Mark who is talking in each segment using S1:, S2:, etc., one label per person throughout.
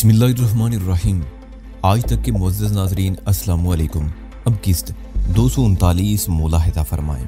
S1: बिस्मिल्लाहिर्रहमानिर्रहीम। आज तक के मुअज़्ज़ज़ नाज़रीन अस्सलाम वालेकुम। अब किस्त 239 मुलाहिज़ा फरमाएं।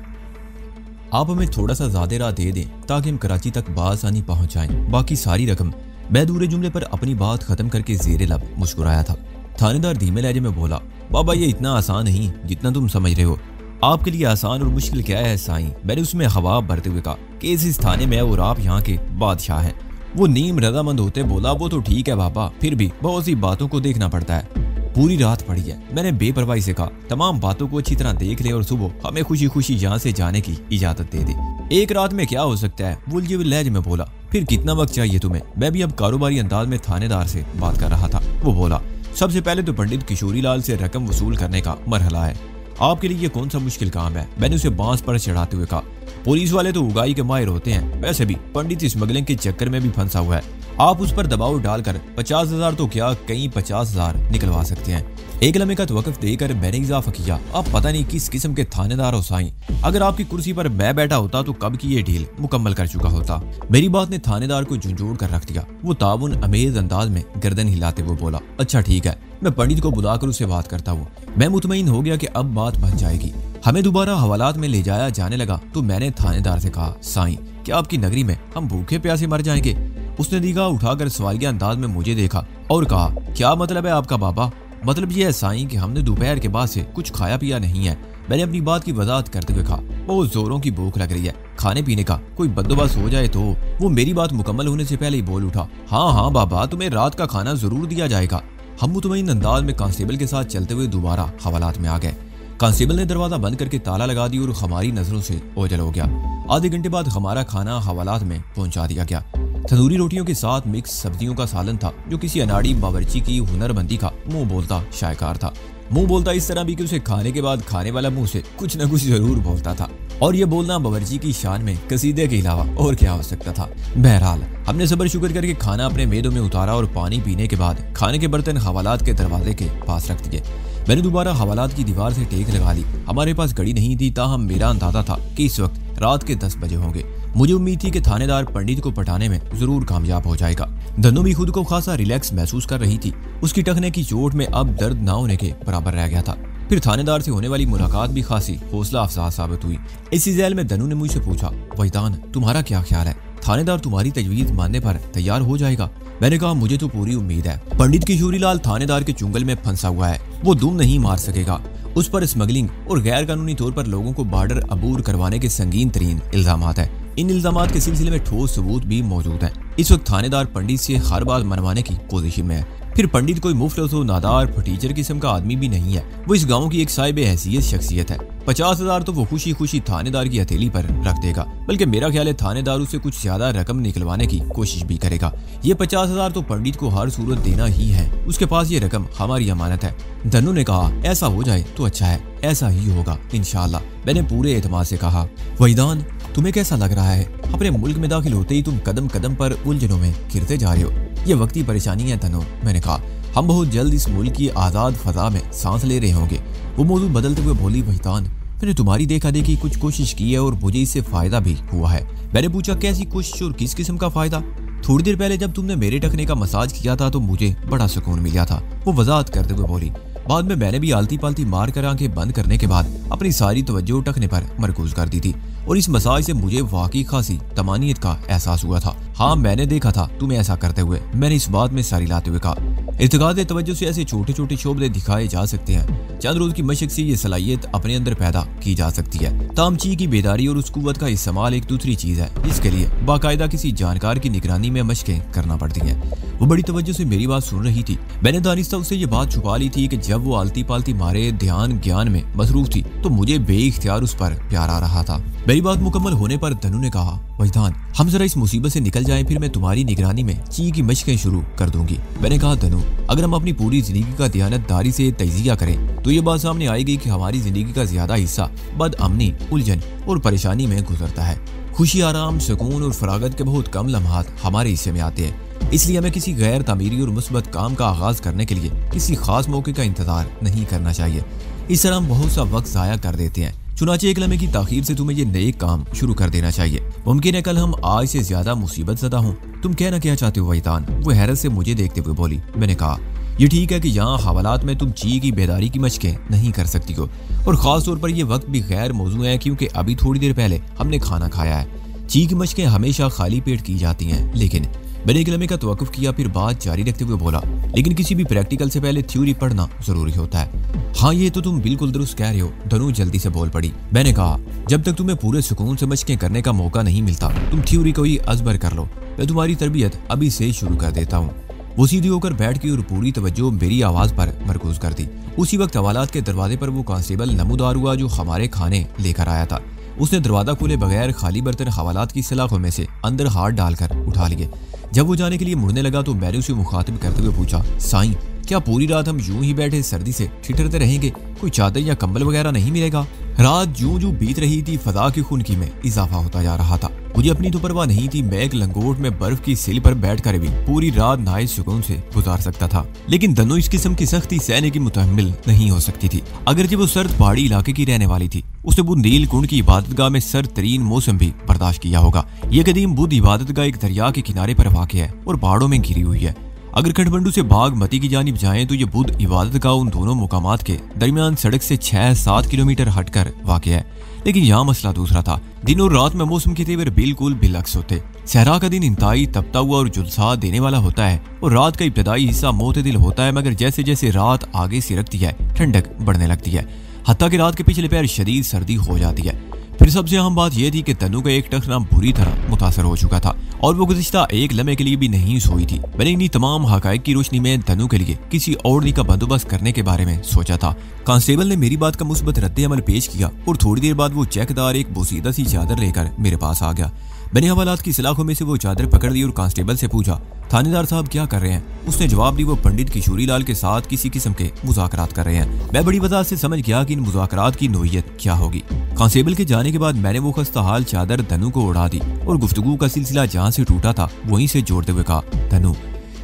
S1: आप हमें थोड़ा सा ज़्यादा राह दे दें ताकि हम कराची तक बासानी पहुँच जाएं। बाकी सारी रकम। मैं दूसरे जुमले पर अपनी बात ख़त्म करके ज़ेरे लब मुस्कुराया था। थानेदार धीमे लहजे में बोला, बाबा ये इतना आसान नहीं जितना तुम समझ रहे हो। आपके लिए आसान और मुश्किल क्या है साईं? मैंने उसमें हवा भरते हुए कहा, केस इस थाने में है और आप यहाँ के बादशाह हैं। वो नीम रजामंद होते बोला, वो तो ठीक है बाबा, फिर भी बहुत सी बातों को देखना पड़ता है। पूरी रात पड़ी है। मैंने बेपरवाही से कहा, तमाम बातों को अच्छी तरह देख ले और सुबह हमें खुशी खुशी यहाँ से जाने की इजाजत दे दे। एक रात में क्या हो सकता है? वो उलझे हुए लहजे में बोला, फिर कितना वक्त चाहिए तुम्हें? मैं भी अब कारोबारी अंदाज में थानेदार से बात कर रहा था। वो बोला, सबसे पहले तो पंडित किशोरी लाल से रकम वसूल करने का मरहला है। आपके लिए ये कौन सा मुश्किल काम है? मैंने उसे बांस पर चढ़ाते हुए कहा, पुलिस वाले तो उगाई के माहिर होते हैं, वैसे भी पंडित स्मगलिंग के चक्कर में भी फंसा हुआ है। आप उस पर दबाव डालकर 50,000 तो क्या कहीं 50,000 निकलवा सकते हैं। एक लम्हे का वक़्फ देकर मैंने इजाफा किया, आप पता नहीं किस किस्म के थानेदार हो साईं। अगर आपकी कुर्सी पर मैं बैठा होता तो कब की ये डील मुकम्मल कर चुका होता। मेरी बात ने थानेदार को झुंझोड़ कर रख दिया। वो ताउन अमेज अंदाज में गर्दन हिलाते हुए बोला, अच्छा ठीक है, मैं पंडित को बुलाकर उससे बात करता हूँ। मैं मुतमईन हो गया कि अब बात बन जाएगी। हमें दोबारा हवालात में ले जाया जाने लगा तो मैंने थानेदार से कहा, साईं क्या आपकी नगरी में हम भूखे प्यासे मर जाएंगे? उसने निगाह उठाकर सवालिया अंदाज में मुझे देखा और कहा, क्या मतलब है आपका बाबा? मतलब ये है साईं कि हमने दोपहर के बाद से कुछ खाया पिया नहीं है। मैंने अपनी बात की वजाहत करते हुए कहा, बहुत जोरों की भूख लग रही है, खाने पीने का कोई बंदोबस्त हो जाए तो। वो मेरी बात मुकम्मल होने से पहले ही बोल उठा, हाँ हाँ बाबा, तुम्हें रात का खाना जरूर दिया जाएगा। हम मुतमईन अंदाज में कांस्टेबल के साथ चलते हुए दोबारा हवालात में आ गए। कांस्टेबल ने दरवाजा बंद करके ताला लगा दी और हमारी नजरों से ओझल हो गया। आधे घंटे बाद हमारा खाना हवालात में पहुंचा दिया गया। तंदूरी रोटियों के साथ मिक्स सब्जियों का सालन था जो किसी अनाड़ी बावर्ची की हुनरमंदी का मुंह बोलता शायकार था। मुंह बोलता इस तरह भी कि उसे खाने के बाद खाने वाला मुंह से कुछ न कुछ जरूर बोलता था, और ये बोलना बावर्ची की शान में कसीदे के अलावा और क्या हो सकता था। बहरहाल हमने सब्र शुक्र करके खाना अपने मेदों में उतारा और पानी पीने के बाद खाने के बर्तन हवालात के दरवाजे के पास रख दिए। मैंने दोबारा हवालात की दीवार से टेक लगा ली। हमारे पास घड़ी नहीं थी, ताहम मेरा अंदाजा था कि इस वक्त रात के 10 बजे होंगे। मुझे उम्मीद थी कि थानेदार पंडित को पटाने में जरूर कामयाब हो जाएगा। धनु भी खुद को खासा रिलैक्स महसूस कर रही थी। उसकी टखने की चोट में अब दर्द ना होने के बराबर रह गया था। फिर थानेदार से होने वाली मुलाकात भी खासी हौसला अफजा साबित हुई। इसी झैल में धनु ने मुझसे पूछा, वहीदान तुम्हारा क्या ख्याल है? थानेदार तुम्हारी तजवीज मानने पर तैयार हो जाएगा? मैंने कहा, मुझे तो पूरी उम्मीद है। पंडित किशोरी लाल थानेदार के चुंगल में फंसा हुआ है, वो दुम नहीं मार सकेगा। उस पर स्मगलिंग और गैर कानूनी तौर पर लोगों को बॉर्डर अबूर करवाने के संगीन तरीन इल्जामात है। इन इल्जामात के सिलसिले में ठोस सबूत भी मौजूद हैं। इस वक्त थानेदार पंडित से हर बात मनवाने की कोशिश में है। फिर पंडित कोई मुफ्त नादार फटीचर किस्म का आदमी भी नहीं है। वो इस गांव की एक साहिब हैसियत शख्सियत है। 50,000 तो वो खुशी खुशी थानेदार की हथेली पर रख देगा, बल्कि मेरा ख्याल है थानेदार उससे कुछ ज्यादा रकम निकलवाने की कोशिश भी करेगा। ये 50,000 तो पंडित को हर सूरत देना ही है। उसके पास ये रकम हमारी अमानत है। धनु ने कहा, ऐसा हो जाए तो अच्छा है, ऐसा ही होगा इंशाअल्लाह। मैंने पूरे एतमाद से कहा, वहीदान तुम्हें कैसा लग रहा है? अपने मुल्क में दाखिल होते ही तुम कदम कदम पर उलझनों में घिरते जा रहे हो। ये वक्ती परेशानी है धनु। मैंने कहा, हम बहुत जल्द इस मुल्क की आज़ाद फजा में सांस ले रहे होंगे। वो मौजूद बदलते हुए बोली, वहीदान मैंने तुम्हारी देखा देखी कुछ कोशिश की है और मुझे इससे फायदा भी हुआ है। मैंने पूछा, कैसी कोशिश और किस किस्म का फायदा? थोड़ी देर पहले जब तुमने मेरे टखने का मसाज किया था तो मुझे बड़ा सुकून मिला था। वो वजाहत करते हुए बोली, बाद में मैंने भी आलती पालती मार कर आंखें बंद करने के बाद अपनी सारी तवज्जो टखने पर मरकूज कर दी थी, और इस मसाज से मुझे वाकई खासी तमानियत का एहसास हुआ था। हाँ मैंने देखा था तुम्हें ऐसा करते हुए। मैंने इस बात में सारी लाते हुए कहा, इर्तिकाद तवज्जो से ऐसे छोटे छोटे शोबे दिखाए जा सकते हैं। चंद रोज की मशक से ये सलाहियत अपने अंदर पैदा की जा सकती है। तामची की बेदारी और उस कुव्वत का इस्तेमाल एक दूसरी चीज है, जिसके लिए बाकायदा किसी जानकार की निगरानी में मशकें करना पड़ती हैं। वो बड़ी तवज्जो से मेरी बात सुन रही थी। मैंने दानिस्ता उससे ये बात छुपा ली थी कि जब वो आलती पालती मारे ध्यान ज्ञान में मसरूफ थी तो मुझे बेइख्तियार उस पर प्यार आ रहा था। मेरी बात मुकम्मल होने पर धनु ने कहा, वहीदान हम जरा इस मुसीबत से निकल जाएं, फिर मैं तुम्हारी निगरानी में ची की मशकें शुरू कर दूंगी। मैंने कहा, धनु अगर हम अपनी पूरी जिंदगी का दयानतदारी से तजिया करें तो ये बात सामने आएगी कि हमारी जिंदगी का ज्यादा हिस्सा बदअमनी, उलझन और परेशानी में गुजरता है। खुशी, आराम, सुकून और फरागत के बहुत कम लम्हात हमारे हिस्से में आते हैं। इसलिए हमें किसी गैर तामीरी और मुस्बत काम का आगाज करने के लिए किसी खास मौके का इंतजार नहीं करना चाहिए। इस तरह हम बहुत सा वक्त जाया कर देते हैं। चुनाचे एक लम्हे की ताखीर से तुम्हें ये नए काम शुरू कर देना चाहिए। मुमकिन है कल हम आज से ज्यादा मुसीबत ज़दा हों। तुम कहना क्या चाहते हो वहीदान? वो हैरत से मुझे देखते हुए बोली। मैंने कहा ये ठीक है कि यहाँ हवालात में तुम ची की बेदारी की मशकें नहीं कर सकती हो, और खास तौर पर यह वक्त भी गैर मौजू है क्योंकि अभी थोड़ी देर पहले हमने खाना खाया है। ची की मशकें हमेशा खाली पेट की जाती हैं। लेकिन मैंने एक लम्हे का तवक्कुफ किया, फिर बात जारी रखते हुए बोला, लेकिन किसी भी प्रैक्टिकल से पहले थ्योरी पढ़ना जरूरी होता है। हाँ ये तो तुम बिल्कुल दुरुस्त कह रहे हो। धनु जल्दी से बोल पड़ी। मैंने कहा जब तक तुम्हें पूरे सुकून से मशकें करने का मौका नहीं मिलता तुम थ्योरी को ही अजबर कर लो। मैं तुम्हारी तरबियत अभी से शुरू कर देता हूँ। वो सीधी होकर बैठ गई और पूरी तवज्जो मेरी आवाज पर मरकूज कर दी। उसी वक्त हवालात के दरवाजे पर वो कांस्टेबल नमूदार हुआ जो हमारे खाने लेकर आया था। उसने दरवाजा खोले बगैर खाली बर्तन हवालात की सलाखों में से अंदर हाथ डालकर उठा लिए। जब वो जाने के लिए मुड़ने लगा तो मैंने उसे मुखातिब करते हुए पूछा, साईं क्या पूरी रात हम यूं ही बैठे सर्दी से ठिठुरते रहेंगे? कोई चादर या कंबल वगैरह नहीं मिलेगा? रात यूं जो बीत रही थी फदा की खुनकी में इजाफा होता जा रहा था। मुझे अपनी तो परवाह नहीं थी। मैं एक लंगोट में बर्फ की सिल पर बैठकर भी पूरी रात नाइस सुकून से गुजार सकता था। लेकिन धनु इस किस्म की सख्ती सहने की मुतहम्मिल नहीं हो सकती थी। अगर जब वो सर्द पहाड़ी इलाके की रहने वाली थी उसने बुंदेल कुंड की इबादतगाह में सर्द तरीन मौसम भी बर्दाश्त किया होगा। ये कदीम बुद्ध इबादतगाह एक दरिया के किनारे पर वाक़ है और पहाड़ों में घिरी हुई है। अगर खटमंडू से बागमती की जानिब जाएं तो ये बुद्ध इबादतगाह उन दोनों मुकामात के दरमियान सड़क से 6-7 किलोमीटर हटकर वाक़ है। लेकिन यहाँ मसला दूसरा था। दिन और रात में मौसम के तेवर बिल्कुल बिलक्स होते। सहरा का दिन इंतहाई तपता हुआ और जुलसा देने वाला होता है और रात का इब्तदाई हिस्सा मोतदिल होता है, मगर जैसे जैसे रात आगे सिरकती है ठंडक बढ़ने लगती है, हत्ता कि रात के पिछले पैर शदीद सर्दी हो जाती है। फिर सबसे अहम बात यह थी कि तनु का एक टखना बुरी तरह मुतासर हो चुका था और वो गुज़िश्ता एक लम्हे के लिए भी नहीं सोई थी। मैंने इन्हीं तमाम हकायक की रोशनी में तनु के लिए किसी ओढ़नी का बंदोबस्त करने के बारे में सोचा था। कांस्टेबल ने मेरी बात का मुस्बत रद्द अमल पेश किया और थोड़ी देर बाद वो चेकदार एक बोसीदा सी चादर लेकर मेरे पास आ गया। मैंने हवालात की सलाखों में से वो चादर पकड़ दी और कांस्टेबल से पूछा, थानेदार साहब क्या कर रहे हैं? उसने जवाब दी, वो पंडित किशोरी लाल के साथ किसी किस्म के मुज़ाकरात कर रहे हैं। मैं बड़ी वजह से समझ गया कि इन मुज़ाकरात की नोयत क्या होगी। कांस्टेबल के जाने के बाद मैंने वो खस्ता हाल चादर धनु को उड़ा दी और गुफ्तगू का सिलसिला जहाँ से टूटा था वहीं से जोड़ते हुए कहा, धनु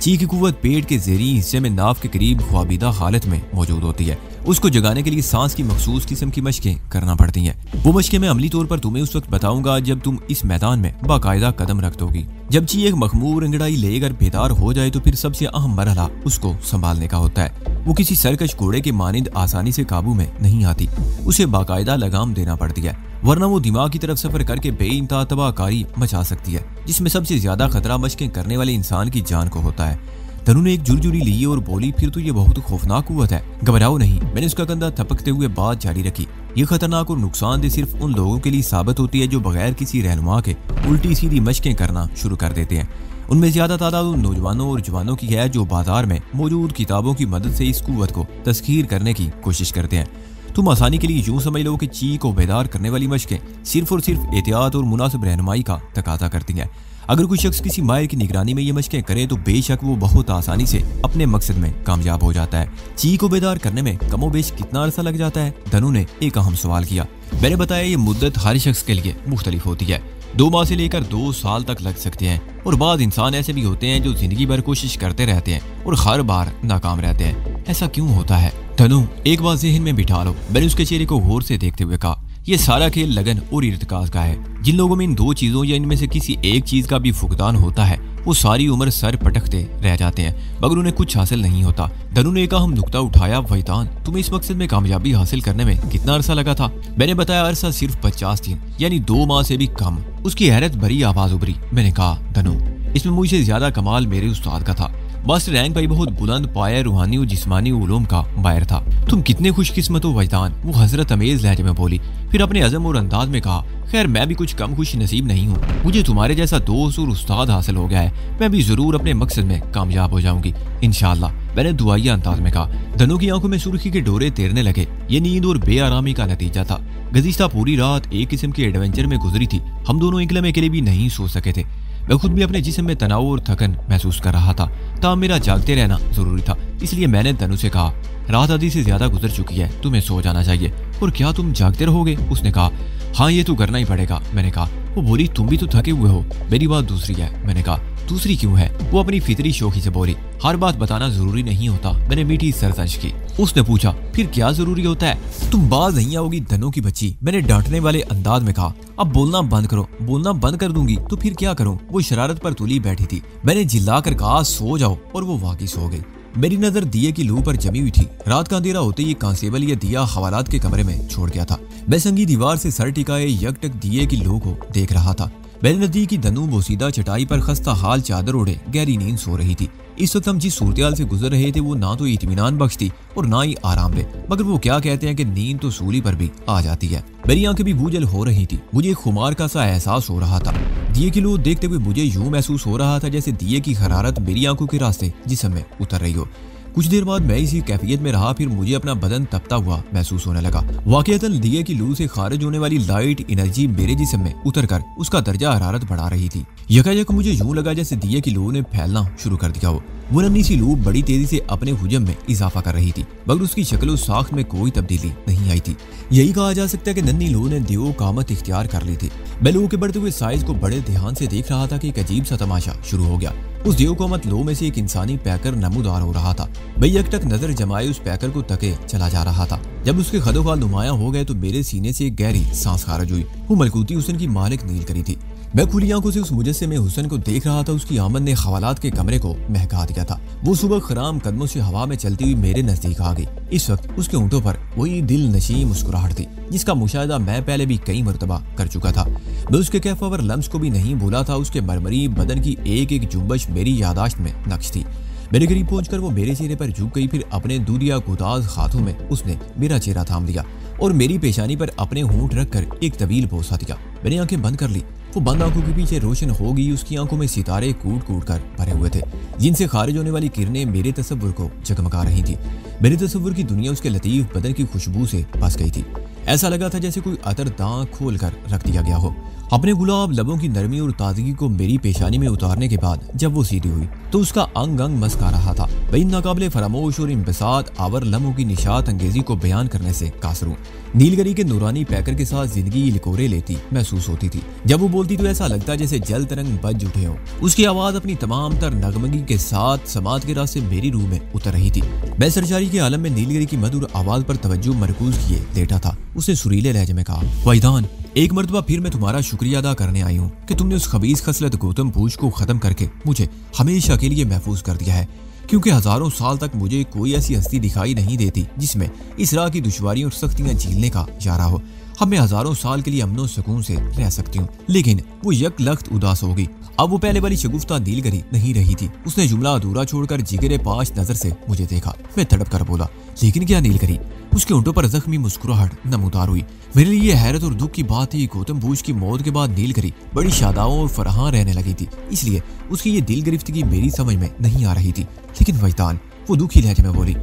S1: ची की कुव्वत पेट के ज़ेरी हिस्से में नाव के करीब ख्वाबीदा हालत में मौजूद होती है। उसको जगाने के लिए सांस की मखसूस किस्म की मशकें करना पड़ती हैं। वो मशकें मैं अमली तौर पर तुम्हें उस वक्त बताऊंगा जब तुम इस मैदान में बाकायदा कदम रख दोगी। जब ची एक मखमूर अंगड़ाई लेकर बेदार हो जाए तो फिर सबसे अहम मरहला उसको संभालने का होता है। वो किसी सरकश घोड़े के मानिंद आसानी से काबू में नहीं आती। उसे बाकायदा लगाम देना पड़ती है, वरना वो दिमाग की तरफ सफर करके बेइंतहा तबाहकारी मचा सकती है, जिसमें सबसे ज्यादा खतरा मशकें करने वाले इंसान की जान को होता है। तनु ने एक जुरजुरी ली और बोली, फिर तो ये बहुत खौफनाक कुव्वत है। घबराओ नहीं। मैंने उसका कंधा थपकते हुए बात जारी रखी। ये खतरनाक और नुकसानदेह सिर्फ उन लोगों के लिए साबित होती है जो बगैर किसी रहनुमा के उल्टी सीधी मशकें करना शुरू कर देते हैं। उनमें ज्यादा तादाद उन नौजवानों और जवानों की है जो बाजार में मौजूद किताबों की मदद से इस कुव्वत को तस्खीर करने की कोशिश करते हैं। तुम आसानी के लिए यूं समझ लो कि ची को बेदार करने वाली मशकें सिर्फ और सिर्फ एहतियात और मुनासिब रहनुमाई का तकाजा करती हैं। अगर कोई शख्स किसी माहिर की निगरानी में ये मशकें करे तो बेशक वो बहुत आसानी से अपने मकसद में कामयाब हो जाता है। ची को बेदार करने में कमोबेश कितना अरसा लग जाता है? धनु ने एक अहम सवाल किया। मैंने बताया ये मुद्दत हर शख्स के लिए मुख्तलिफ होती है। 2 माह से लेकर 2 साल तक लग सकते हैं और बाद इंसान ऐसे भी होते हैं जो जिंदगी भर कोशिश करते रहते हैं और हर बार नाकाम रहते हैं। ऐसा क्यों होता है? धनु एक बात ज़हन में बिठा लो। मैंने उसके चेहरे को गौर से देखते हुए कहा, ये सारा खेल लगन और इर्तिकाज का है। जिन लोगों में इन 2 चीजों या इनमें से किसी एक चीज का भी फुकदान होता है वो सारी उम्र सर पटकते रह जाते हैं मगर उन्हें कुछ हासिल नहीं होता। धनु ने एक अहम नुक्ता उठाया, वहीदान तुम्हें इस मकसद में कामयाबी हासिल करने में कितना अरसा लगा था? मैंने बताया अरसा सिर्फ 50 दिन यानी 2 माह से भी कम। उसकी हैरत भरी आवाज उभरी। मैंने कहा, धनु इसमें मुझसे ज्यादा कमाल मेरे उस्ताद का था। मास्टर रैंक भाई बहुत बुलंद पाया रूहानी और जिस्मानी उलूम का माहिर था। तुम कितने खुशकिस्मत हो वहीदान, वो हजरत अमेज लहजे में बोली। फिर अपने अज़म और अंदाज में कहा, खैर मैं भी कुछ कम खुश नसीब नहीं हूँ। मुझे तुम्हारे जैसा दोस्त और उस्ताद हासिल हो गया है। मैं भी जरूर अपने मकसद में कामयाब हो जाऊंगी इंशाअल्लाह, मैंने दुआइया अंदाज में कहा। धनु की आंखों में सुर्खी के डोरे तैरने लगे। ये नींद और बेआरामी का नतीजा था। गुज़िश्ता पूरी रात एक किस्म के एडवेंचर में गुजरी थी। हम दोनों एक लम्हे के लिए भी नहीं सो सके थे। मैं खुद भी अपने जिस्म में तनाव और थकन महसूस कर रहा था। ताम मेरा जागते रहना जरूरी था, इसलिए मैंने धनु से कहा, रात आधी से ज्यादा गुजर चुकी है, तुम्हें सो जाना चाहिए। और क्या तुम जागते रहोगे? उसने कहा, हाँ ये तो करना ही पड़ेगा। मैंने कहा। वो बोली, तुम भी तो थके हुए हो। मेरी बात दूसरी है। मैंने कहा, दूसरी क्यों है? वो अपनी फितरी शौकी से बोली। हर बात बताना जरूरी नहीं होता। मैंने मीठी सरजश की। उसने पूछा, फिर क्या जरूरी होता है? तुम बाज नहीं आओगी धनों की बच्ची, मैंने डांटने वाले अंदाज में कहा। अब बोलना बंद करो। बोलना बंद कर दूंगी तो फिर क्या करूं? वो शरारत पर तुली बैठी थी। मैंने चिल्लाकर कहा, सो जाओ, और वो वाकई सो गई। मेरी नजर दिए की लू पर जमी हुई थी। रात का अंधेरा होते ही कांस्टेबल ये दिया हवालात के कमरे में छोड़ गया था। मैं संगी दीवार से सर टिकाए यकटक दिए की लू को देख रहा था। मेरे नजदीक की धनु बोसीदा चटाई पर खस्ता हाल चादर ओढ़े गहरी नींद सो रही थी। इस वक्त हम जिस सूरत से गुजर रहे थे वो ना तो इत्मीनान बख्श थी और ना ही आराम दे। मगर वो क्या कहते हैं कि नींद तो सूली पर भी आ जाती है। मेरी आंखें भी बोझल हो रही थी। मुझे खुमार का सा एहसास हो रहा था। दिए की लू देखते हुए मुझे यूं महसूस हो रहा था जैसे दिए की हरारत मेरी आंखों के रास्ते जिस्म में उतर रही हो। कुछ देर बाद मैं इसी कैफियत में रहा। फिर मुझे अपना बदन तपता हुआ महसूस होने लगा। वाकईतन दिए की लू से खारिज होने वाली लाइट एनर्जी मेरे जिस्म में उतरकर उसका दर्जा हरारत बढ़ा रही थी। यकायक मुझे यूं लगा जैसे दिए की लू ने फैलना शुरू कर दिया हो। वो नन्ही सी लू बड़ी तेजी से अपने हुजम में इजाफा कर रही थी, मगर उसकी शक्ल और साख्त में कोई तब्दीली नहीं आई थी। यही कहा जा सकता है कि नन्ही लू ने दियो कामत इख्तियार कर ली थी। मैं लू के बढ़ते हुए साइज को बड़े ध्यान से देख रहा था कि एक अजीब सा तमाशा शुरू हो गया। उस देव कामत लो में से एक इंसानी पैकर नमूदार हो रहा था। मैं यकटक नजर जमाए उस पैकर को तके चला जा रहा था। जब उसके खदोखाल नुमाया हो गए तो मेरे सीने से एक गहरी सांस खारिज हुई। वो मलकूती हुस्न की मालिक नील करी थी। मैं खुली आंखों से उस मुजस्सिमे हुस्न को देख रहा था। उसकी आमद ने हवालात के कमरे को महका दिया था। वो सुबह खराम कदमों से हवा में चलती हुई मेरे नजदीक आ गई। इस वक्त उसके होंठों पर वही दिल नशी मुस्कुराहट थी जिसका मुशाहिदा मैं पहले भी कई मरतबा कर चुका था। मैं उसके कैफावर लम्स को भी नहीं भूला था। उसके मरमरी बदन की एक एक जुम्बश मेरी यादाश्त में नक्श थी। मेरे करीब पहुंचकर वो मेरे चेहरे पर झुक गई। फिर अपने दूधिया गुदाज हाथों में उसने मेरा चेहरा थाम लिया और मेरी पेशानी पर अपने होंठ रखकर एक तवील बोसा दिया। मैंने आंखें बंद कर ली। वो बंद आंखों के पीछे रोशन हो गई। उसकी आंखों में सितारे कूट कूट कर भरे हुए थे जिनसे खारिज होने वाली किरणें मेरे तस्वुर को जगमगा रही थी। मेरे तस्वुर की दुनिया उसके लतीफ बदन की खुशबू से बस गई थी। ऐसा लगा था जैसे कोई अतर दांत खोल कर रख दिया गया हो। अपने गुलाब लबों की नरमी और ताजगी को मेरी पेशानी में उतारने के बाद जब वो सीधी हुई तो उसका अंग अंग मस्का रहा था। मैं इन नाकाबिले फरामोश और इंबसात आवर लम्हों की निशात अंगेजी को बयान करने से कासर हूं। नीलगरी के नूरानी पैकर के साथ जिंदगी लिकोरे लेती महसूस होती थी। जब वो बोलती तो ऐसा लगता जैसे जल तरंग बज उठे हो। उसकी आवाज अपनी तमाम तर नगमगी के साथ समात के रास्ते मेरी रूह में उतर रही थी। मैं सरजारी के आलम में नीलगरी की मधुर आवाज पर तवज्जो मरकूज किए लेटा था। उसने सुरीले लहजे में कहा, वहीदान, एक मर्तबा फिर मैं तुम्हारा शुक्रिया अदा करने आई हूँ कि तुमने उस खबीस खसलत गौतम पूछ को खत्म करके मुझे हमेशा के लिए महफूज कर दिया है। क्योंकि हजारों साल तक मुझे कोई ऐसी हस्ती दिखाई नहीं देती जिसमें इस राह की दुश्वारियों और सख्तियां झेलने का इशारा हो। अब मैं हजारों साल के लिए अमनो सुकून से रह सकती हूँ। लेकिन वो यक लख्त उदास हो गई। अब वो पहले वाली शगुफ्ता नीलगरी नहीं रही थी। उसने जुमला अधूरा छोड़कर जिगरे पाश नजर से मुझे देखा। मैं तड़प कर बोला, लेकिन क्या नीलगरी? उसके होंठों पर जख्मी मुस्कुराहट नमूदार हुई। मेरे लिए हैरत और दुख की बात थी। गौतम बूझ की मौत के बाद नीलगरी बड़ी शादाओं और फरहां रहने लगी थी, इसलिए उसकी ये दिल गिरफ्तगी मेरी समझ में नहीं आ रही थी। लेकिन वहीदान, वो दुखी लहजे में बोली,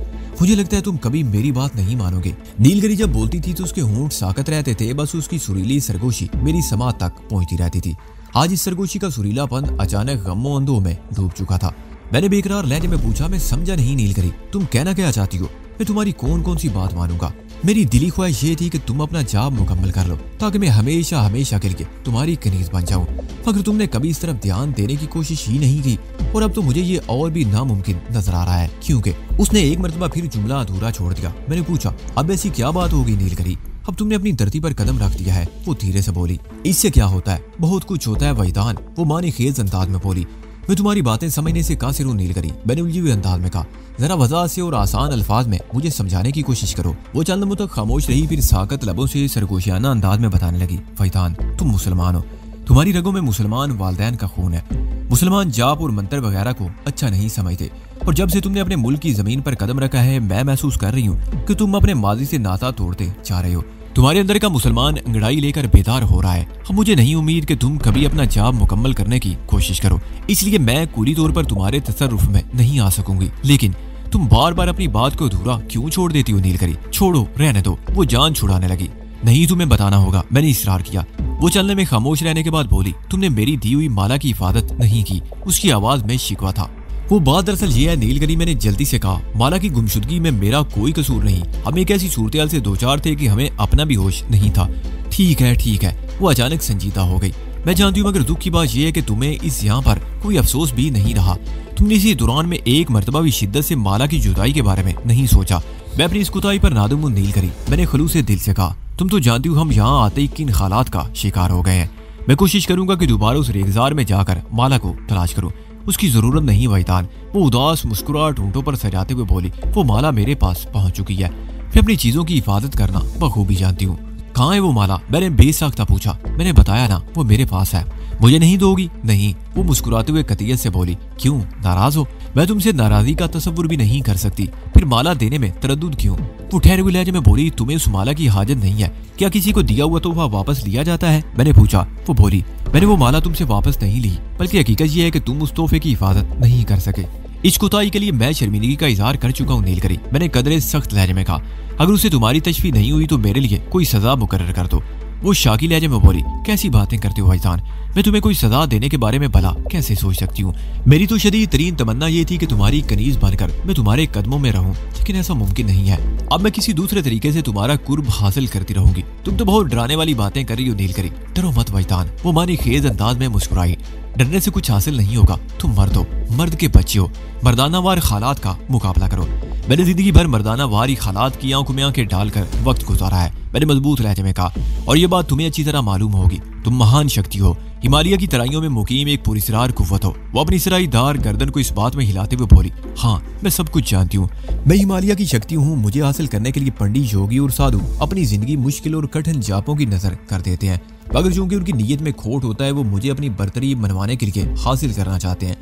S1: मुझे लगता है तुम कभी मेरी बात नहीं मानोगे। नीलगरी जब बोलती थी तो उसके होंठ साकत रहते थे। बस उसकी सुरीली सरगोशी मेरी समात तक पहुंचती रहती थी। आज इस सरगोशी का सुरीलापन अचानक गमों अंधों में डूब चुका था। मैंने बेकरार लहजे में पूछा, मैं समझा नहीं नीलगरी, तुम कहना क्या चाहती हो? मैं तुम्हारी कौन कौन सी बात मानूंगा? मेरी दिली ख्वाहिश ये थी कि तुम अपना जॉब मुकम्मल कर लो ताकि मैं हमेशा हमेशा के लिए तुम्हारी कनीज बन जाऊं। मगर तुमने कभी इस तरफ ध्यान देने की कोशिश ही नहीं की और अब तो मुझे ये और भी नामुमकिन नजर आ रहा है। क्योंकि उसने एक मरतबा फिर जुमला अधूरा छोड़ दिया। मैंने पूछा, अब ऐसी क्या बात होगी नीलगरी? अब तुमने अपनी धरती पर कदम रख दिया है। वो धीरे से बोली, इससे क्या होता है? बहुत कुछ होता है वहीदान। वो मानी खेज अंदाज में बोली, मैं तुम्हारी बातें समझने से कासिर हूँ नीलगरी। मैंने उलझे हुए अंदाज में कहा, जरा वज़ाहत से और आसान अल्फाज में मुझे समझाने की कोशिश करो। वो चंद लम्हों तक खामोश रही, फिर साकत लबों से सरगोशियाना अंदाज में बताने लगी, वहीदान, तुम मुसलमान हो। तुम्हारी रगों में मुसलमान वालिदैन का खून है। मुसलमान जाप और मंत्र वगैरह को अच्छा नहीं समझते। और जब से तुमने अपने मुल्क की जमीन पर कदम रखा है, मैं महसूस कर रही हूँ कि तुम अपने माजी से नाता तोड़ते जा रहे हो। तुम्हारे अंदर का मुसलमान अंगड़ाई लेकर बेदार हो रहा है। अब मुझे नहीं उम्मीद कि तुम कभी अपना जॉब मुकम्मल करने की कोशिश करो, इसलिए मैं पूरी तौर पर तुम्हारे तसर्रुफ में नहीं आ सकूंगी। लेकिन तुम बार बार अपनी बात को अधूरा क्यों छोड़ देती हो नीलगरी? छोड़ो, रहने दो। वो जान छुड़ाने लगी। नहीं, तुम्हें बताना होगा, मैंने इसरार किया। वो चलने में खामोश रहने के बाद बोली, तुमने मेरी दी हुई माला की हिफाजत नहीं की। उसकी आवाज में शिकवा था। वो बात दरअसल ये है नीलगरी, मैंने जल्दी से कहा, माला की गुमशुदगी में मेरा कोई कसूर नहीं। हम एक ऐसी सूरत हाल से दो चार थे कि हमें अपना भी होश नहीं था। ठीक है, ठीक है। वो अचानक संजीदा हो गई। मैं जानती हूँ, मगर दुख की बात यह है कि तुम्हें इस यहाँ पर कोई अफसोस भी नहीं रहा। तुमने इसी दौरान में एक मर्तबा भी शिद्दत से माला की जुदाई के बारे में नहीं सोचा। मैं अपनी इस कुताई पर नादुम नहीं करी। मैंने खलूस दिल से कहा, तुम तो जानती हो हम यहाँ आते ही किन हालात का शिकार हो गए हैं। मैं कोशिश करूंगा कि दोबारा उस रेगिस्तान में जाकर माला को तलाश करूं। उसकी जरूरत नहीं वैतान, वो उदास मुस्कुराहट होंठों पर सजाते हुए बोली। वो माला मेरे पास पहुंच चुकी है। मैं अपनी चीजों की हिफाजत करना बखूबी जानती हूँ। कहाँ है वो माला? मैंने बेसाख्ता पूछा। मैंने बताया ना, वो मेरे पास है। मुझे नहीं दोगी? नहीं, वो मुस्कुराते हुए कतियत से बोली। क्यों, नाराज हो? मैं तुमसे नाराजगी का तस्वुर भी नहीं कर सकती, फिर माला देने में तरद्दुद क्यों? वो ठहरे हुए लहजे में बोली, तुम्हें उस माला की हाजत नहीं है। क्या किसी को दिया हुआ तोहफा वापस लिया जाता है? मैंने पूछा। वो बोली, मैंने वो माला तुमसे वापस नहीं ली, बल्कि हकीकत यह है कि तुम उस तोहफे की हिफाजत नहीं कर सके। इस कोताही के लिए मैं शर्मिंदगी का इजहार कर चुका हूँ नीलकरी। मैंने कदरे सख्त लहजे में कहा। अगर उसे तुम्हारी तशफी नहीं हुई तो मेरे लिए कोई सजा मुकर्रर कर दो। वो शाकी लहजे में बोली, कैसी बातें करते हो भाईजान? मैं तुम्हें कोई सजा देने के बारे में भला कैसे सोच सकती हूँ? मेरी तो शदीद तरीन तमन्ना ये थी कि तुम्हारी कनीज बनकर मैं तुम्हारे कदमों में रहूं, लेकिन ऐसा मुमकिन नहीं है। अब मैं किसी दूसरे तरीके से तुम्हारा कुर्ब हासिल करती रहूंगी। तुम तो बहुत डराने वाली बातें कर रही हो नीलकरी। डरो मत भाईजान। वो मानी खेज अंदाज में मुस्कुराई। डरने से कुछ हासिल नहीं होगा। तुम मर्द हो, मर्द के बच्चे हो, मर्दानावार हालात का मुकाबला करो। मैंने जिंदगी भर मर्दानावारी हालात की आंखों में आंखें डालकर वक्त गुजारा है। मैंने मजबूत लहजे में कहा, और ये बात तुम्हें अच्छी तरह मालूम होगी। तुम महान शक्ति हो, हिमालय की तराइयों में मुकीम एक पुरस्रार कुव्वत हो। वो अपनी सराईदार गर्दन को इस बात में हिलाते हुए बोली, हाँ मैं सब कुछ जानती हूँ। मैं हिमालय की शक्ति हूँ। मुझे हासिल करने के लिए पंडित, योगी और साधु अपनी जिंदगी मुश्किल और कठिन जापों की नजर कर देते हैं, मगर चूंकि उनकी नीयत में खोट होता है, वो मुझे अपनी बरतरी मनवाने के लिए हासिल करना चाहते हैं।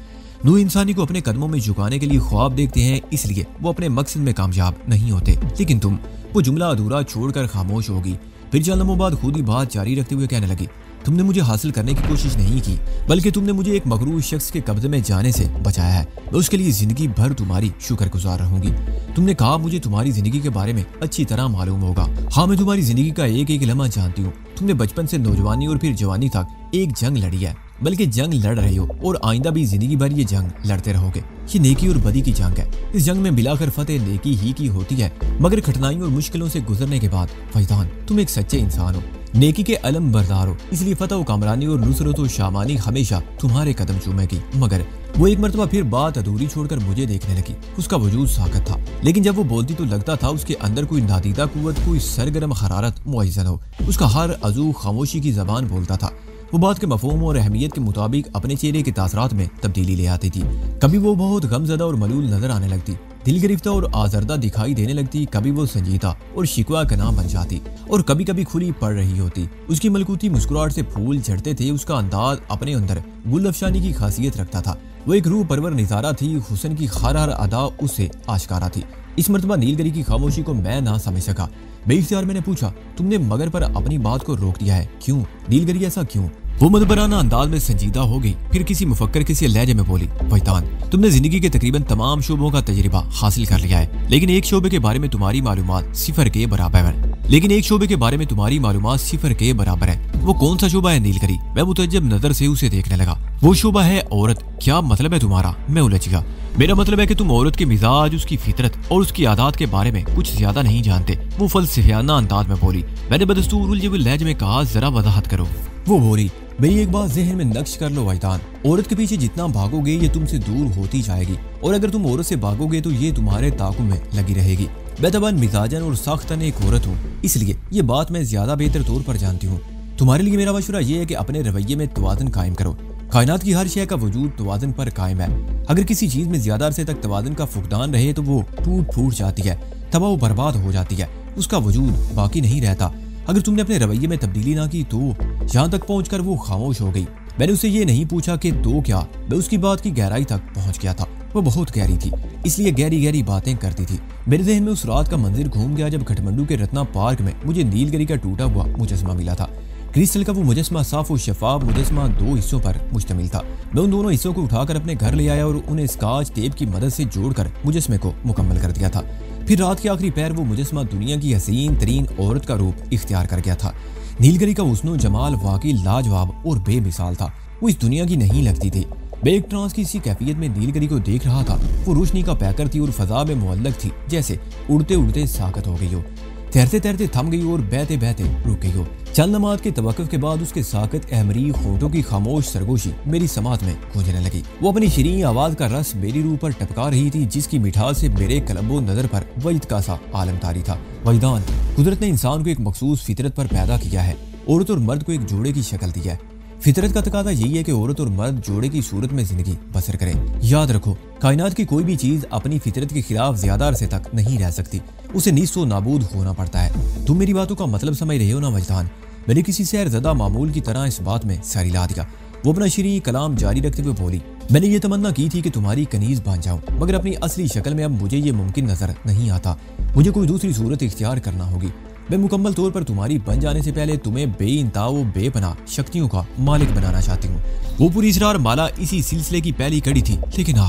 S1: नूह इंसानी को अपने कदमों में झुकाने के लिए ख्वाब देखते हैं, इसलिए वो अपने मकसद में कामयाब नहीं होते। लेकिन तुम, वो जुमला अधूरा छोड़कर खामोश होगी। फिर चंद लम्हों बाद खुद ही बात जारी रखते हुए कहने लगी, तुमने मुझे हासिल करने की कोशिश नहीं की, बल्कि तुमने मुझे एक मगरूर शख्स के कब्जे में जाने से बचाया है। मैं उसके लिए जिंदगी भर तुम्हारी शुक्रगुजार रहूंगी। तुमने कहा मुझे तुम्हारी जिंदगी के बारे में अच्छी तरह मालूम होगा। हाँ, मैं तुम्हारी जिंदगी का एक एक लम्हा जानती हूँ। तुमने बचपन से नौजवानी और फिर जवानी तक एक जंग लड़ी है, बल्कि जंग लड़ रहे हो, और आइंदा भी जिंदगी भर ये जंग लड़ते रहोगे। ये नेकी और बदी की जंग है। इस जंग में मिलाकर फतेह नेकी ही की होती है, मगर कठिनाइयों और मुश्किलों से गुजरने के बाद फैजान तुम एक सच्चे इंसान हो, नेकी के अलम बरदार हो। इसलिए फतह व कामरानी और नुसरत व शामानी हमेशा तुम्हारे कदम चूमेगी। मगर वो एक मरतबा फिर बात अधूरी छोड़कर मुझे देखने लगी। उसका वजूद साकत था, लेकिन जब वो बोलती तो लगता था उसके अंदर कोई नादीदा कुव्वत, कोई सरगर्म हरारत मुअज्जन हो। उसका हर अज़ू खामोशी की जबान बोलता था। वो बात के मफहूम और अहमियत के मुताबिक अपने चेहरे के तासरात में तब्दीली ले आती थी। कभी वो बहुत गमज़दा और मलूल नजर आने लगती, दिल गिरफ्ता और आजरदा दिखाई देने लगती। कभी वो संजीदा और शिकवा का नाम बन जाती, और कभी कभी खुली पड़ रही होती। उसकी मलकूती मुस्कुराहट से फूल झड़ते थे। उसका अंदाज अपने अंदर गुल अफशानी की खासियत रखता था। वो एक रूह परवर निजारा थी। हुस्न की हर अदा उससे आश्कारा थी। इस मर्तबा नीलगिरी की खामोशी को मैं ना समझ सका। बेइख्तियार मैंने पूछा, तुमने मगर पर अपनी बात को रोक दिया है, क्यों नीलगिरी, ऐसा क्यों? वो मदबराना अंदाज में संजीदा हो गई। फिर किसी मुफक्कर किसी लहजे में बोली, फैतान तुमने जिंदगी के तकरीबन तमाम शोबों का तजर्बा हासिल कर लिया है, लेकिन एक शोबे के बारे में तुम्हारी मालूमात सिफर के बराबर है। वो कौन सा शोबा है नीलकरी? मैं मुतअज्जब नजर से उसे देखने लगा। वो शोबा है औरत। क्या मतलब है तुम्हारा? मैं उलझ गया। मेरा मतलब है कि तुम औरत के मिजाज, उसकी फितरत और उसकी आदत के बारे में कुछ ज्यादा नहीं जानते। वो फलसफियाना अंदाज में बोली। मैंने बदस्तूर उलझे हुए लहजे में कहा, जरा वजाहत करो। वो बोली, मेरी एक बात ज़हन में नक्श कर लो वैतान, औरत के पीछे जितना भागोगे ये तुमसे दूर होती जाएगी, और अगर तुम औरत से भागोगे तो ये तुम्हारे ताक़ुब में लगी रहेगी। मैं तबान मिजाजन और साख्तन एक औरत हूँ, इसलिए ये बात मैं ज्यादा बेहतर तौर पर जानती हूँ। तुम्हारे लिए मेरा मशवरा ये है कि अपने रवैये में तवाज़ुन कायम करो। कायनात की हर शय का वजूद तवाज़ुन पर कायम है। अगर किसी चीज में ज्यादा अरसे तक तवाज़ुन का फुकदान रहे तो वो टूट फूट जाती है, तबाह व बर्बाद हो जाती है, उसका वजूद बाकी नहीं रहता। अगर तुमने अपने रवैये में तब्दीली ना की तो यहाँ तक पहुंचकर वो खामोश हो गई। मैंने उससे ये नहीं पूछा कि तो क्या, मैं उसकी बात की गहराई तक पहुंच गया था। वो बहुत गहरी थी, इसलिए गहरी गहरी बातें करती थी। मेरे जहन में उस रात का मंजिर घूम गया जब काठमांडू के रत्ना पार्क में मुझे नीलगिरी का टूटा हुआ मुजस्मा मिला था। क्रिस्टल का वो मुजस्मा साफ और शफाफ मुजस्मा 2 हिस्सों पर मुश्तमिल था। मैं उन दोनों हिस्सों को उठाकर अपने घर ले आया और उन्हें स्कॉच टेप की मदद से जोड़कर मुजस्मे को मुकम्मल कर दिया था। फिर रात के आखिरी पैर वो मुजस्मा दुनिया की हसीन तरीन औरत का रूप इख्तियार कर गया था। नीलगिरी का हुस्न जमाल वाकई लाजवाब और बेमिसाल था। वो इस दुनिया की नहीं लगती थी। मैं एक ट्रांस की इसी कैफियत में नीलगिरी को देख रहा था। वो रोशनी का पैकर थी और फजा में मुअल्लक थी, जैसे उड़ते उड़ते साकत हो गई हो। तैरते तैरते थम गई और बहते बहते रुक गई हो। चंद लम्हात के तवक्कुफ के बाद उसके साकत अहमरी होठों की खामोश सरगोशी मेरी समात में गूंजने लगी। वो अपनी शीरीं आवाज का रस मेरी रूह पर टपका रही थी, जिसकी मिठास से मेरे कलबो नजर पर वजद का सा आलम तारी था। वजदान, कुदरत ने इंसान को एक मखसूस फितरत पर पैदा किया है। औरत और मर्द को एक जोड़े की शक्ल दी है। फितरत का तकादा यही है कि औरत और मर्द जोड़े की सूरत में जिंदगी बसर करें। याद रखो, कायनात की कोई भी चीज अपनी फितरत के खिलाफ ज्यादा अरसे तक नहीं रह सकती, उसे नीस्तो नाबूद होना पड़ता है। तुम मेरी बातों का मतलब समझ रहे हो ना वजदान? मैंने किसी सैरज़दा मामूल की तरह इस बात में सारी ला दिया। वो अपना शीरीं कलाम जारी रखते हुए बोली, मैंने ये तमन्ना की थी कि तुम्हारी कनीज बन जाऊं, मगर अपनी असली शक्ल में अब मुझे ये मुमकिन नजर नहीं आता। मुझे कोई दूसरी सूरत इख्तियार करना होगी। मैं मुकम्मल तौर पर तुम्हारी बन जाने से पहले तुम्हें बेइंतहा व बेपनाह शक्तियों का मालिक बनाना चाहती हूँ। वो पूरी इसरार माला इसी सिलसिले की पहली कड़ी थी, लेकिन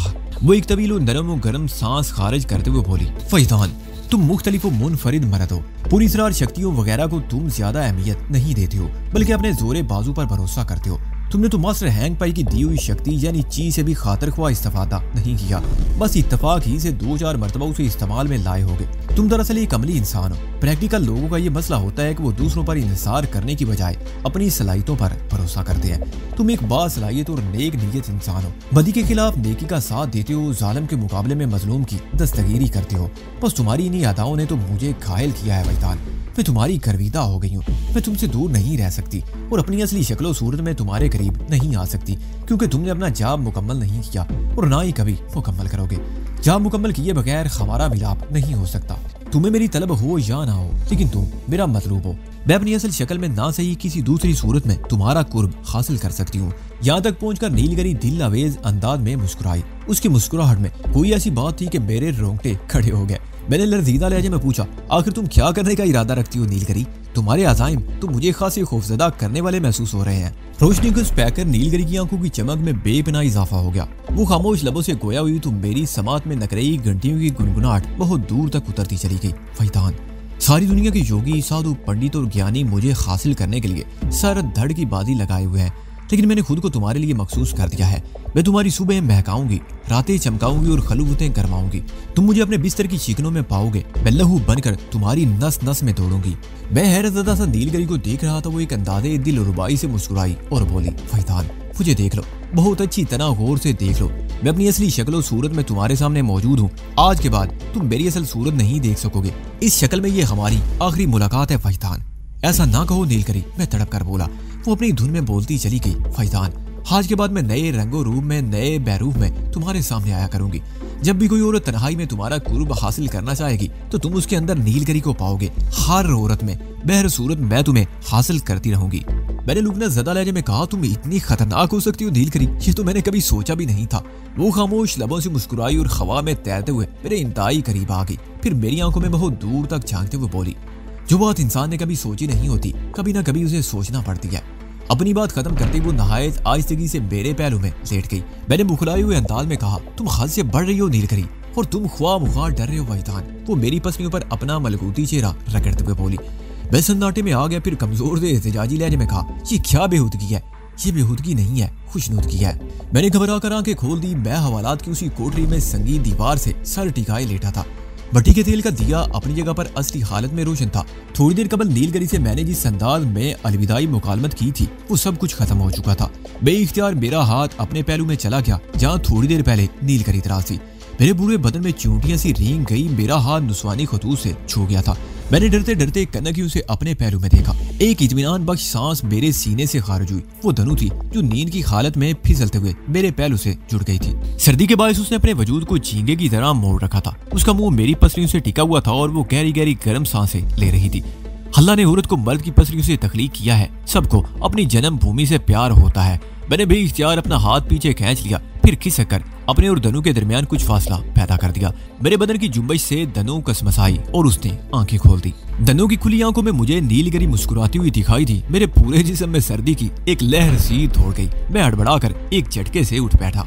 S1: वो एक तवील नरम व गर्म सांस खारिज करते हुए बोली, फैजान, तुम मुख्तलिफ मुनफरिद मर्द हो। पूरी इसरार शक्तियों वगैरह को तुम ज्यादा अहमियत नहीं देते हो, बल्कि अपने जोरे बाजू पर भरोसा करते हो। तुमने तो मास्टर हैंग पाई की दी हुई शक्ति यानी ची से भी खातर ख्वाह इस्तेफादा नहीं किया, बस इत्तफाक ही से 2-4 मरतबा उसे इस्तेमाल में लाए होगे। तुम दरअसल एक अमली इंसान हो। प्रैक्टिकल लोगों का ये मसला होता है कि वो दूसरों पर इंहिसार करने की बजाय अपनी सलाहियतों पर भरोसा करते हैं। तुम एक बासलाहियत और नेक नीयत इंसान हो। बदी के खिलाफ नेकी का साथ देते हो, जालिम के मुकाबले में मजलूम की दस्तगीरी करते हो। बस तुम्हारी इन्हीं अदाओं ने तो मुझे घायल किया है वैतान। मैं तुम्हारी गर्विदा हो गई हूँ। मैं तुमसे दूर नहीं रह सकती और अपनी असली शक्लो सूरत में तुम्हारे करीब नहीं आ सकती, क्योंकि तुमने अपना जाब मुकम्मल नहीं किया और ना ही कभी मुकम्मल करोगे। जाब मुकम्मल किए बगैर हमारा मिलाप नहीं हो सकता। तुम्हें मेरी तलब हो या ना हो, लेकिन तुम मेरा मतलूब हो। मैं अपनी असल शक्ल में ना सही किसी दूसरी सूरत में तुम्हारा कुर्ब हासिल कर सकती हूँ। यहाँ तक पहुंचकर नीलगरी दिल अवेज अंदाज में मुस्कुराई। उसकी मुस्कुराहट में कोई ऐसी बात थी कि मेरे रोंगटे खड़े हो गए। मैंने लरजीदा लहजे में पूछा, आखिर तुम क्या करने का इरादा रखती हो नीलगरी? तुम्हारे अज़ाइम तो मुझे खासी खौफजदा करने वाले महसूस हो रहे हैं। रोशनी को स्पैकर नीलगरी की आंखों की चमक में बेपनाह इजाफा हो गया। वो खामोश लबों से गोया हुई तो मेरी समात में नकरई घंटियों की गुनगुनाहट बहुत दूर तक उतरती चली गई। फैतान, सारी दुनिया के योगी, साधु, पंडित और ज्ञानी मुझे हासिल करने के लिए सर धड़ की बाजी लगाए हुए हैं, लेकिन मैंने खुद को तुम्हारे लिए मखसूस कर दिया है। मैं तुम्हारी सुबह महकाऊंगी, रातें चमकाऊंगी और खलूतें गरमाऊंगी। तुम मुझे अपने बिस्तर की शिकनों में पाओगे। मैं लहू बनकर तुम्हारी नस नस में दौड़ूंगी। मैं हैरतज़दा सा नीलगरी को देख रहा था। वो एक अंदाजे दिल रुबाई से मुस्कुराई और बोली, फैतान, मुझे देख लो, बहुत अच्छी तरह गौर से देख लो। मैं अपनी असली शक्ल और सूरत में तुम्हारे सामने मौजूद हूँ। आज के बाद तुम मेरी असल सूरत नहीं देख सकोगे। इस शक्ल में ये हमारी आखिरी मुलाकात है फैतान। ऐसा ना कहो नीलगरी, मैं तड़प कर बोला। वो अपनी धुन में बोलती चली गई, फैतान, आज के बाद मैं नए रंगो रूप में, नए बैरूफ में तुम्हारे सामने आया करूंगी। जब भी कोई औरत तन्हाई में तुम्हारा कुर्ब हासिल करना चाहेगी तो तुम उसके अंदर नीलगरी को पाओगे। हर औरत में, बहर सूरत मैं तुम्हें हासिल करती रहूंगी। मैंने लुबना ज़दा लहजे में कहा, तुम इतनी खतरनाक हो सकती हो नीलगरी, ये तो मैंने कभी सोचा भी नहीं था। वो खामोश लबों से मुस्कुराई और हवा में तैरते हुए मेरे इंतहाई करीब आ गई। फिर मेरी आंखों में बहुत दूर तक झांकते हुए बोली, जो बात इंसान ने कभी सोची नहीं होती, कभी ना कभी उसे सोचना पड़ती है। अपनी बात खत्म करते वो नहायत आहिस्तगी से मेरे पहलू में लेट गई। मैंने मुखलाए हुए अंदाज में कहा, तुम हद से बढ़ रही हो नीलगरी, और तुम ख्वाह मुखार डर रहे हो वैतान। वो मेरी पसलियों पर अपना मलकूती चेहरा रगड़ते हुए बोली। मैं सन्नाटे में आ गया। फिर कमजोर से एहतजाजी लहजे में कहा, ये क्या बेहूदगी है? ये बेहूदगी नहीं है, खुशनुदगी है। मैंने घबरा कर आंखें खोल दी। मैं हवालात की उसी कोठरी में संगीन दीवार से सर टिकाए लेटा था। भट्टी के तेल का दिया अपनी जगह पर असली हालत में रोशन था। थोड़ी देर कबल नीलगरी से मैंने जिस अंदाज में अलविदाई मुकालमत की थी वो सब कुछ खत्म हो चुका था। बेइख्तियार मेरा हाथ अपने पहलू में चला गया जहाँ थोड़ी देर पहले नीलगरी तराज थी। मेरे पूरे बदन में चूंटियां सी रेंग गई। मेरा हाथ नुस्वानी खतूत से छू गया था। मैंने डरते डरते कनकियों से अपने पैरों में देखा। एक इत्मीनान बख्श सांस मेरे सीने से खारिज हुई। वो धनु थी जो नींद की हालत में फिसलते हुए मेरे पैरों से जुड़ गई थी। सर्दी के बायस उसने अपने वजूद को झींगे की तरह मोड़ रखा था। उसका मुंह मेरी पसलियों से टिका हुआ था और वो गहरी गहरी गर्म सांसें ले रही थी। अल्लाह ने औरत को मर्द की पसलियों से तख्लीक किया है। सबको अपनी जन्म भूमि से प्यार होता है। मैंने बेइख्तियार अपना हाथ पीछे खींच लिया, फिर खिसक कर अपने और धनु के दरमियान कुछ फासला पैदा कर दिया। मेरे बदन की जुम्बश से धनु कसमसाई और उसने आंखें खोल दी। धनु की खुली आंखों में मुझे नीलगरी मुस्कुराती हुई दिखाई दी। मेरे पूरे जिस्म में सर्दी की एक लहर सी दौड़ गई। मैं हड़बड़ाकर एक झटके से उठ बैठा।